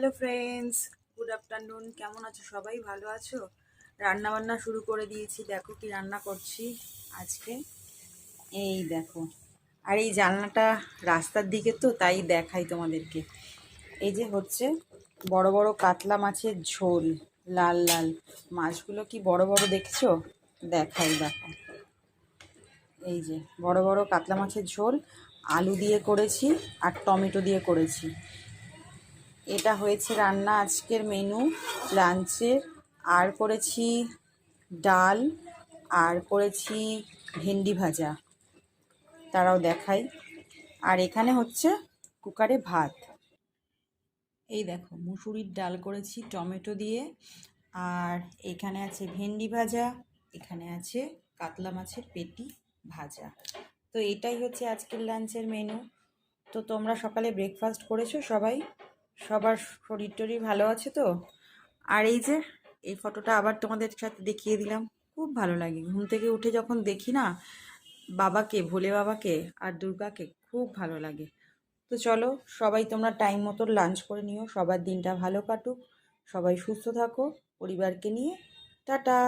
Hello friends, good afternoon. কেমন আছো সবাই? ভালো আছো? রান্না বান্না শুরু করে দিয়েছি। দেখো কি রান্না করছি আজকে। এই দেখো, আর এই জানলাটা রাস্তার দিকে তো তাই দেখাই তোমাদেরকে। এই যে হচ্ছে বড় বড় কাতলা মাছের ঝোল, লাল লাল মাছগুলো কি বড় বড় দেখছো? দেখাই দেখো, এই যে বড় বড় কাতলা মাছের ঝোল আলু দিয়ে করেছি আর টমেটো দিয়ে করেছি। এটা হয়েছে রান্না আজকের মেনু লাঞ্চের। আর করেছি ডাল, আর করেছি ভেন্ডি ভাজা, তারাও দেখাই। আর এখানে হচ্ছে কুকারে ভাত। এই দেখো মুসুরির ডাল করেছি টমেটো দিয়ে, আর এখানে আছে ভেন্ডি ভাজা, এখানে আছে কাতলা মাছের পেটি ভাজা। তো এটাই হচ্ছে আজকের লাঞ্চের মেনু। তো তোমরা সকালে ব্রেকফাস্ট করেছো সবাই? সবার শরীর টরীর ভালো আছে তো? আর এই যে এই ফটোটা আবার তোমাদের সাথে দেখিয়ে দিলাম। খুব ভালো লাগে ঘুম থেকে উঠে যখন দেখি না বাবাকে, ভোলে বাবাকে আর দুর্গাকে, খুব ভালো লাগে। তো চলো সবাই তোমরা টাইম মতো লাঞ্চ করে নিও, সবার দিনটা ভালো কাটুক, সবাই সুস্থ থাকো পরিবারকে নিয়ে। টাটা।